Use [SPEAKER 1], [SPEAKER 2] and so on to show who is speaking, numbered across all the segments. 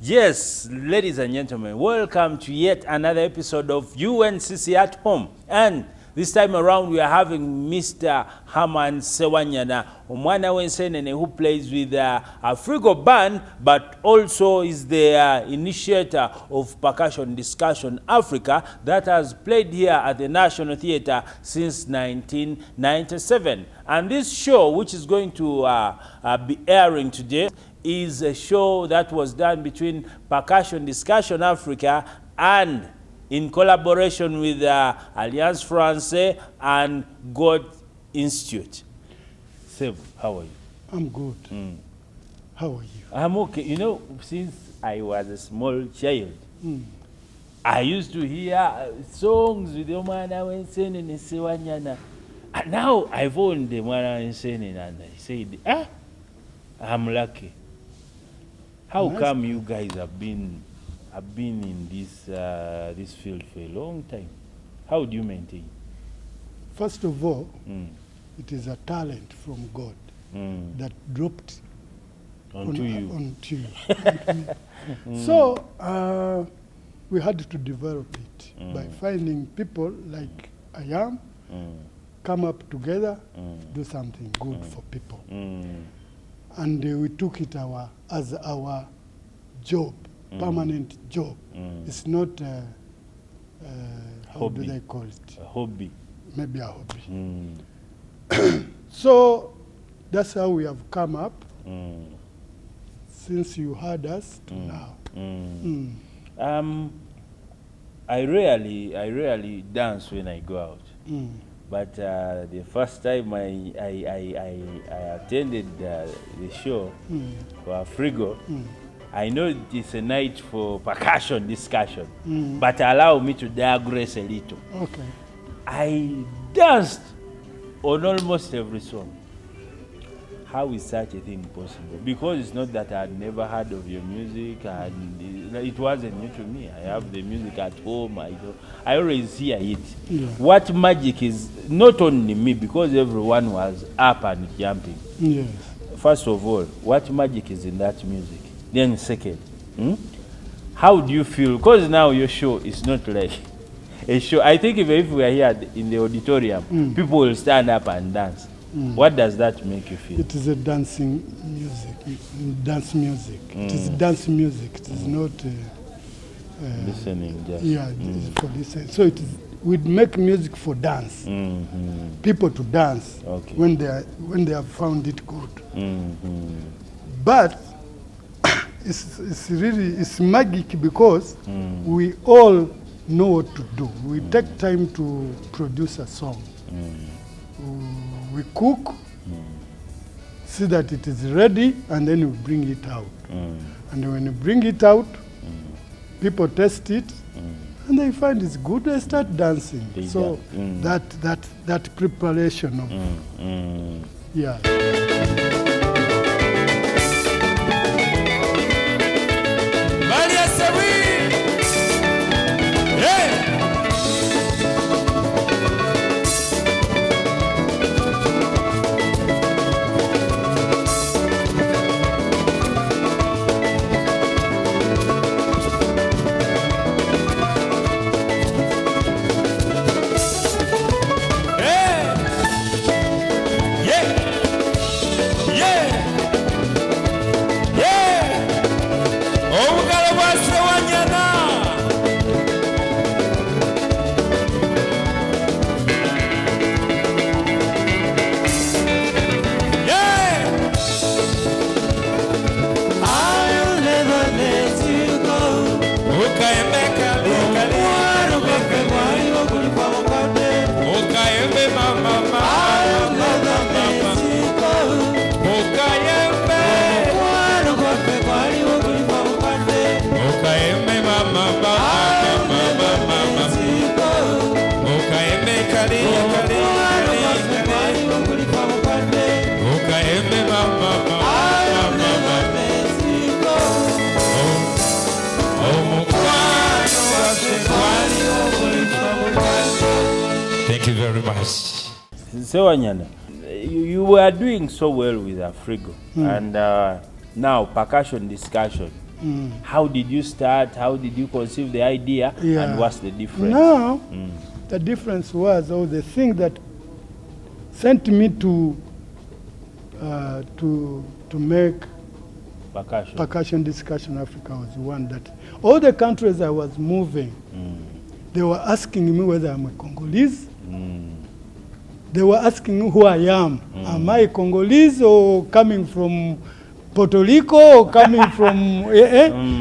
[SPEAKER 1] Yes, ladies and gentlemen, welcome to yet another episode of UNCC at Home. And this time around, we are having Mr. Herman Sewanyana, Omwana Wensenene, who plays with a Frigo band, but also is the initiator of Percussion Discussion Africa that has played here at the National Theatre since 1997. And this show, which is going to be airing today, is a show that was done between Percussion Discussion Africa and in collaboration with Alliance Française and God Institute. Seb, how are you?
[SPEAKER 2] I'm good. How are you?
[SPEAKER 1] I'm okay. You know, since I was a small child, I used to hear songs with Omwana Wensenene Sewanyana. And now I've owned the Omwana Wensenene and I said, I'm lucky. How come you guys have been in this field for a long time? How do you maintain?
[SPEAKER 2] First of all, it is a talent from God that dropped
[SPEAKER 1] onto you.
[SPEAKER 2] So we had to develop it by finding people like I am, come up together, do something good for people. And we took it as our job, permanent job. It's not, how
[SPEAKER 1] hobby.
[SPEAKER 2] do they call it?
[SPEAKER 1] A hobby.
[SPEAKER 2] Maybe a hobby. So that's how we have come up since you had us to now.
[SPEAKER 1] I rarely dance when I go out. But the first time I attended the show for Frigo, I know it's a night for percussion discussion, but allow me to digress a little.
[SPEAKER 2] Okay.
[SPEAKER 1] I danced on almost every song. How is such a thing possible? Because it's not that I had never heard of your music, and it wasn't new to me. I have the music at home. I always hear it.
[SPEAKER 2] Yeah.
[SPEAKER 1] What magic is, not only me, because everyone was up and jumping.
[SPEAKER 2] Yes.
[SPEAKER 1] First of all, what magic is in that music? Then second, how do you feel? Because now your show is not like a show. I think if we are here in the auditorium, people will stand up and dance. What does that make you feel?
[SPEAKER 2] It is a dancing music, dance music. It is dance music. It is not
[SPEAKER 1] listening. Just.
[SPEAKER 2] Yeah, it is for listening. So it is. We make music for dance. People to dance when they have found it good. But it's really magic because we all know what to do. We take time to produce a song. We cook, see that it is ready, and then we bring it out. And when you bring it out, people test it, and they find it's good, they start dancing. So that preparation of, yeah.
[SPEAKER 3] Thank you very much.
[SPEAKER 1] Sewanyana, you were doing so well with Afrigo, and now percussion discussion. How did you start? How did you conceive the idea?
[SPEAKER 2] Yeah.
[SPEAKER 1] And what's the difference?
[SPEAKER 2] Now, the difference was, or the thing that sent me to make Percussion Discussion Africa was one that all the countries I was moving, they were asking me whether I'm a Congolese. They were asking me who I am. Am I Congolese or coming from Puerto Rico or coming from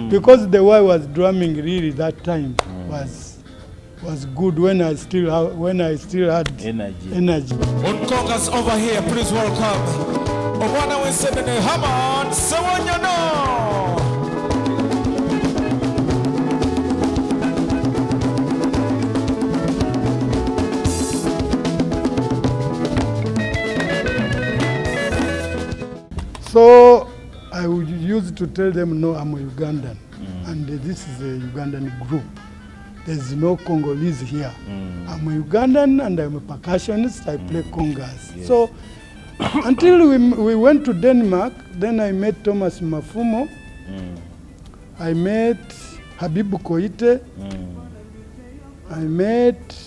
[SPEAKER 2] because the way I was drumming really that time was good when I still had energy.
[SPEAKER 3] Congress over here, please welcome. Obwana we send the Herman Sewanyana.
[SPEAKER 2] So I would use to tell them, no, I'm a Ugandan, and this is a Ugandan group. There's no Congolese here. I'm a Ugandan and I'm a percussionist. I play congas. Yes. So until we went to Denmark, then I met Thomas Mafumo. I met Habibu Koite. I met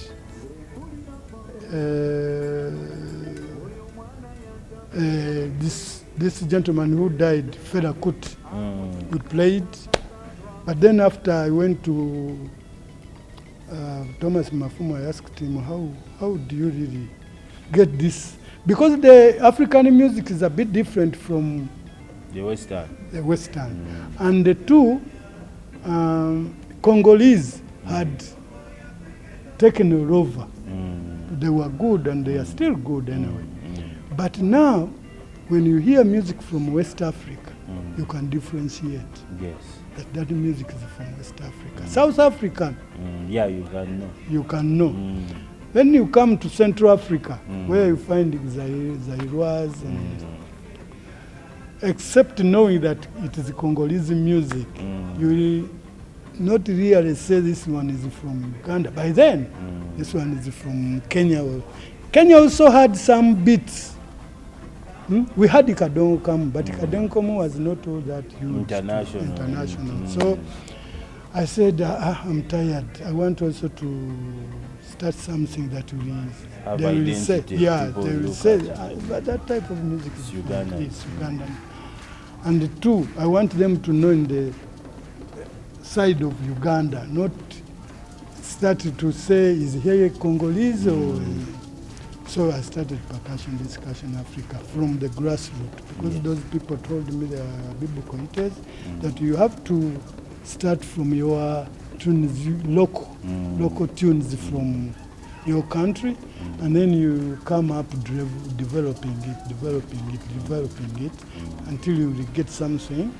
[SPEAKER 2] this gentleman who died, Fela Kuti. We played, but then after I went to Thomas Mafumo, I asked him, how do you really get this? Because the African music is a bit different from
[SPEAKER 1] the Western.
[SPEAKER 2] And the two, Congolese had taken over. They were good and they are still good anyway. But now, when you hear music from West Africa, you can differentiate.
[SPEAKER 1] Yes.
[SPEAKER 2] That music is from West Africa. South African.
[SPEAKER 1] Yeah, you can know.
[SPEAKER 2] You can know. When you come to Central Africa, where you find Zairois, except knowing that it is Congolese music, you will not really say this one is from Uganda. By then, this one is from Kenya. Kenya also had some beats. We had Ikadongo come, but Ikadongo come was not all that huge. International. So I said, I'm tired. I want also to start something that they will say, they will say, but that type of music is Ugandan. And the two, I want them to know in the side of Uganda, not start to say, is here Congolese or... So I started Percussion Discussion Africa from the grassroots, because those people told me, the Bibu Koites, that you have to start from your tunes, local tunes from your country, and then you come up developing it until you get something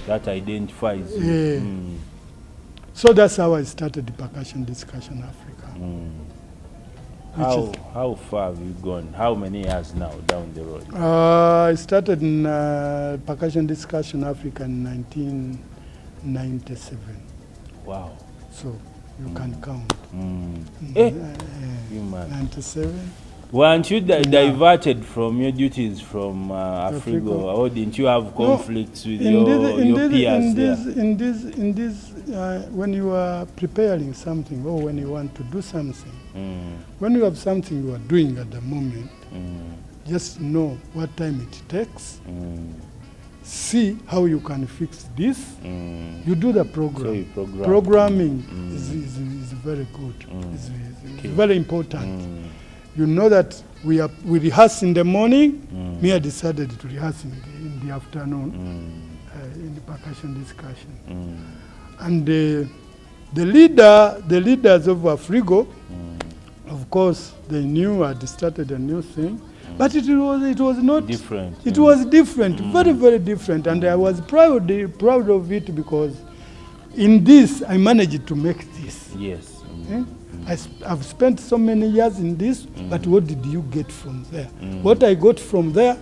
[SPEAKER 1] that identifies you.
[SPEAKER 2] So that's how I started the Percussion Discussion Africa.
[SPEAKER 1] How far have you gone? How many years now down the road?
[SPEAKER 2] I started in Percussion Discussion Africa in 1997.
[SPEAKER 1] Wow.
[SPEAKER 2] So you can count.
[SPEAKER 1] You man.
[SPEAKER 2] 97.
[SPEAKER 1] Weren't you diverted from your duties from Afrigo, or didn't you have conflicts with your peers there?
[SPEAKER 2] When you are preparing something or when you want to do something, when you have something you are doing at the moment, just know what time it takes, see how you can fix this, you do the program.
[SPEAKER 1] So you program.
[SPEAKER 2] Programming is very good, it's very important. You know that we rehearse in the morning, me I decided to rehearse in the afternoon in the percussion discussion. And the leaders of Afrigo, of course, they knew I had started a new thing, but it was not
[SPEAKER 1] different.
[SPEAKER 2] It was different, very, very different, and I was proud of it, because in this I managed to make this.
[SPEAKER 1] Yes.
[SPEAKER 2] I've spent so many years in this, but what did you get from there? What I got from there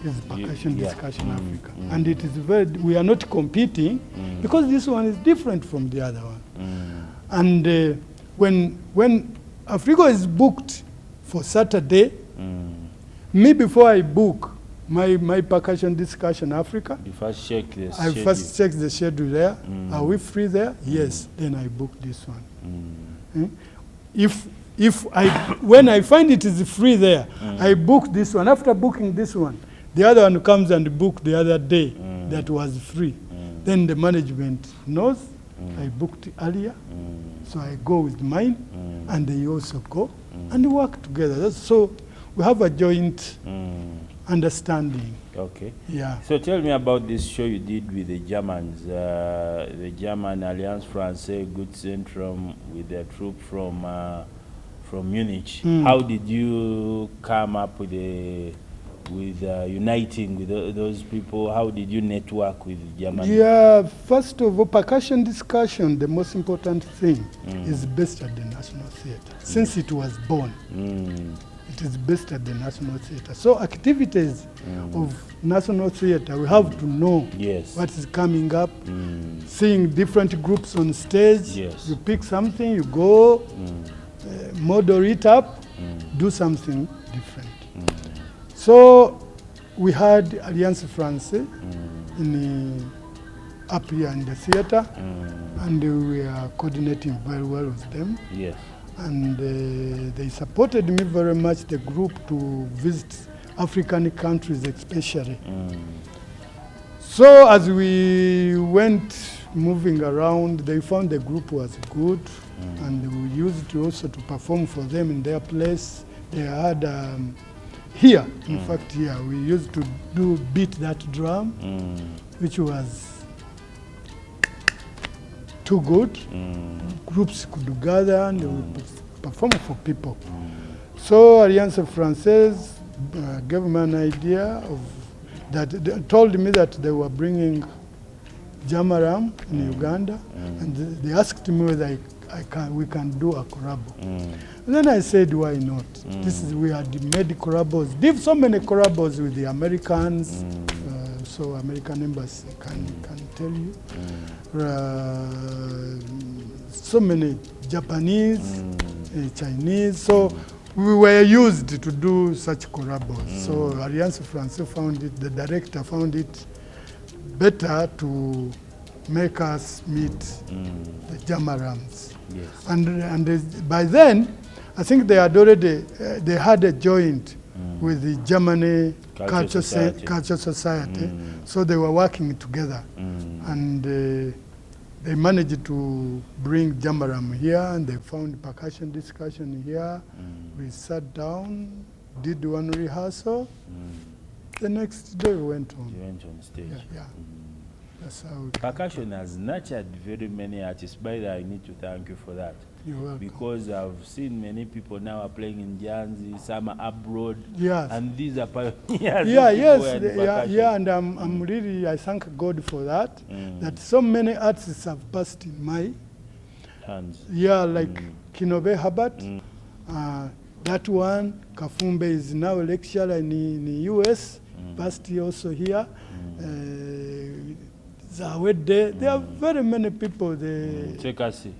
[SPEAKER 2] is Percussion Discussion Africa. And it is we are not competing, because this one is different from the other one. And when Africa is booked for Saturday. Me, before I book my percussion discussion Africa,
[SPEAKER 1] You first check the
[SPEAKER 2] I
[SPEAKER 1] schedule.
[SPEAKER 2] first check the schedule there. Are we free there? Yes. Then I book this one. When I find it is free there, I book this one. After booking this one, the other one comes and book the other day that was free. Then the management knows I booked earlier, so I go with mine, and they also go and work together. So we have a joint understanding.
[SPEAKER 1] Okay.
[SPEAKER 2] Yeah.
[SPEAKER 1] So tell me about this show you did with the Germans, the German Alliance Française Good Centrum with their troop from Munich. How did you come up with uniting with those people? How did you network with Germany?
[SPEAKER 2] Yeah, first of all, percussion discussion, the most important thing is based at the National Theatre. Since it was born, it is based at the National Theatre. So activities of National Theatre, we have to know what is coming up, seeing different groups on stage.
[SPEAKER 1] Yes.
[SPEAKER 2] You pick something, you go, model it up, do something different. So we had Alliance Française up here in the theatre, and we are coordinating very well with them.
[SPEAKER 1] Yes.
[SPEAKER 2] And they supported me very much, the group, to visit African countries especially. So as we went moving around, they found the group was good, and we used to also to perform for them in their place. They had here, in fact, here we used to beat that drum, which was too good. Groups could gather and we perform for people. So Alliance Française gave me an idea of that. They told me that they were bringing Jamaram in Uganda, and they asked me whether we can do a collabo. And then I said, why not? We had made collabos, did so many collabos with the Americans, so American embassy can tell you. So many Japanese, Chinese, so we were used to do such collabos. So Alliance Française found it, the director found it better to make us meet the Jamarams.
[SPEAKER 1] Yes.
[SPEAKER 2] And by then, I think they had already, they had a joint with the Germany Culture Society. So they were working together. And they managed to bring Jamaram here, and they found percussion discussion here. We sat down, did one rehearsal. The next day we went on.
[SPEAKER 1] You went on stage.
[SPEAKER 2] Yeah. That's how
[SPEAKER 1] Percussion has nurtured very many artists. By the way, I need to thank you for that.
[SPEAKER 2] You're welcome.
[SPEAKER 1] Because I've seen many people now are playing in Janzi, some are abroad.
[SPEAKER 2] Yes.
[SPEAKER 1] And these are pioneers.
[SPEAKER 2] And I'm really, I thank God for that, that so many artists have passed in my
[SPEAKER 1] hands.
[SPEAKER 2] Yeah, like Kinobe Habat, that one, Kafumbe is now a lecturer in the US, passed also here. Zawede, there are very many people.
[SPEAKER 1] Sekasi,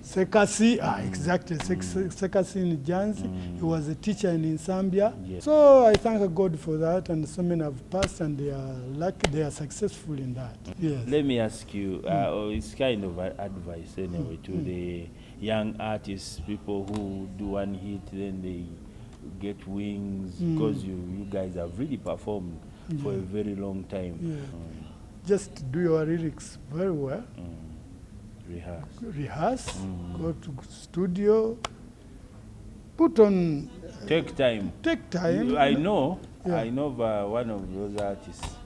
[SPEAKER 2] exactly. Sekasi in Janzi, he was a teacher in Zambia.
[SPEAKER 1] Yes.
[SPEAKER 2] So I thank God for that, and so many have passed, and they are lucky, they are successful in that. Yes.
[SPEAKER 1] Let me ask you, it's kind of advice anyway to the young artists, people who do one hit, then they get wings, because you guys have really performed for a very long time.
[SPEAKER 2] Yeah. Just do your lyrics very well. Rehearse. Go to studio. Put on.
[SPEAKER 1] Take time. I know.
[SPEAKER 2] Yeah.
[SPEAKER 1] I know one of those artists.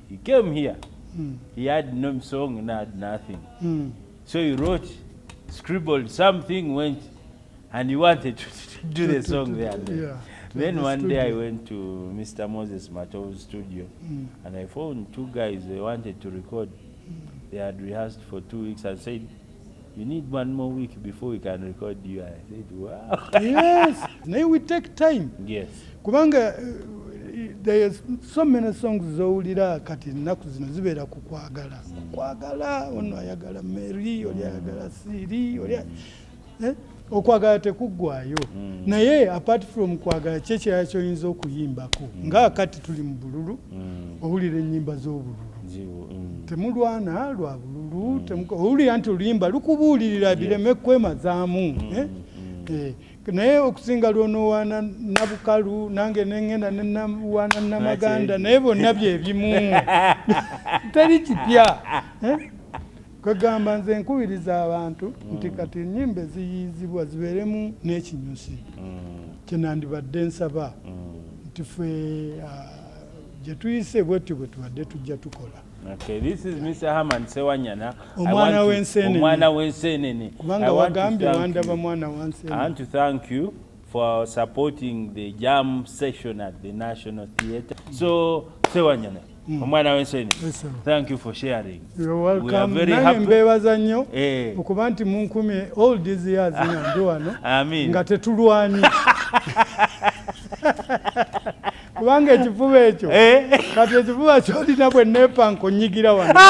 [SPEAKER 1] He came here. He had no song and had nothing. So he wrote, scribbled something, went, and he wanted to do the song there. Then one day I went to Mr. Moses Mato's studio, and I found two guys, they wanted to record. They had rehearsed for 2 weeks and said, you need 1 more week before we can record you. And I said, wow.
[SPEAKER 2] Yes, now we take time.
[SPEAKER 1] Yes.
[SPEAKER 2] Kubanga, there's so many songs zowulira kati naku zino zibeera kukwagala ono ayagala Mary oli ayagala Siri oli okwagala tekuggwaayo naye apart from kwagala kyekirala kyoyinza okuyimbako nga kati tuli mu bululu owulira ennyimba z'obululu temulwana lwa bululu owulira nti oluyimba lukubuulirira bireme kwemazaamu naye okusinga lwonowaana nabukalu nange nengenda nenawaana namaganda naye bonna byebimu teri kipya kwegamba nze nkubiriza abantu nti kati ennyimba eziyizibwa zibeeremu n'ekinyusi kyenandibadde nsaba nti ffe gye tuyise bwetyo bwe tubadde tujja tukola.
[SPEAKER 1] Okay, this is Mr. Herman Sewanyana.
[SPEAKER 2] Omwana
[SPEAKER 1] w'ensenene.
[SPEAKER 2] Kubanga wagambye wandaba mwana w'ensenene.
[SPEAKER 1] I want to thank you for supporting the jam session at the National Theatre. So, Sewanyana, omwana w'ensenene, thank you for sharing.
[SPEAKER 2] You're welcome.
[SPEAKER 1] We are very
[SPEAKER 2] happy.
[SPEAKER 1] happy.
[SPEAKER 2] Mbebaza nnyo okuba nti munkumye all these years nga ndi wano nga tetulwanyi. Kubanga ekifuba ekyo kati ekifuba kyolina bwe neepa nkonyigira wano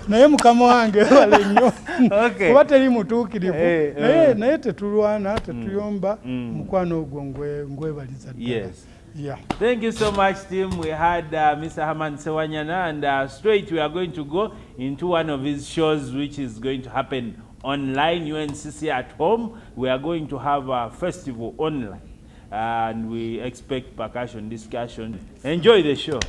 [SPEAKER 2] naye mukama wange wale nnyo kuba teri mutuukirivu naye tetulwana tetuyomba mukwano ogwo ngwebaliza ddala. Yeah.
[SPEAKER 1] Thank you so much, team. We had Mr. Herman Sewanyana, and straight we are going to go into one of his shows, which is going to happen online, UNCC at Home. We are going to have a festival online, and we expect percussion discussion. Enjoy the show.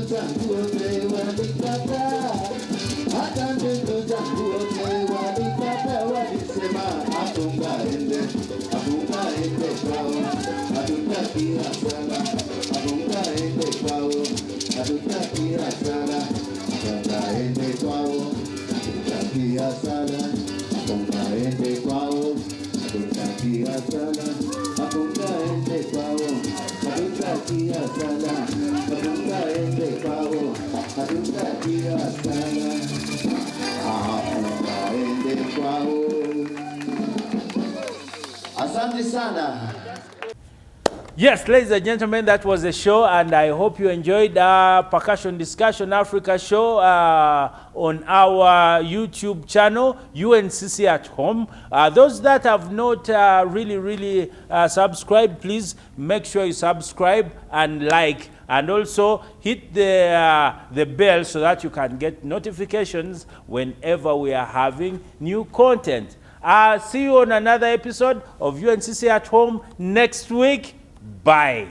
[SPEAKER 4] zangu wote walikataa, hata ndugu zangu wote walikataa, walisema hatungaende kwao, hatutaki hasara, hatungaende kwao, hatutaki hasara, hatungaende kwao, hatutaki hasara, hatungaende kwao, hatutaki hasara, hatungaende kwao, hatutaki hasara, hatungaende kwao, hatutaki hasara, hatungaende kwao. Asante sana.
[SPEAKER 1] Yes, ladies and gentlemen, that was the show, and I hope you enjoyed Percussion Discussion Africa show on our YouTube channel, UNCC at Home. Those that have not really subscribed, please make sure you subscribe and like, and also hit the bell so that you can get notifications whenever we are having new content. See you on another episode of UNCC at Home next week. Bye.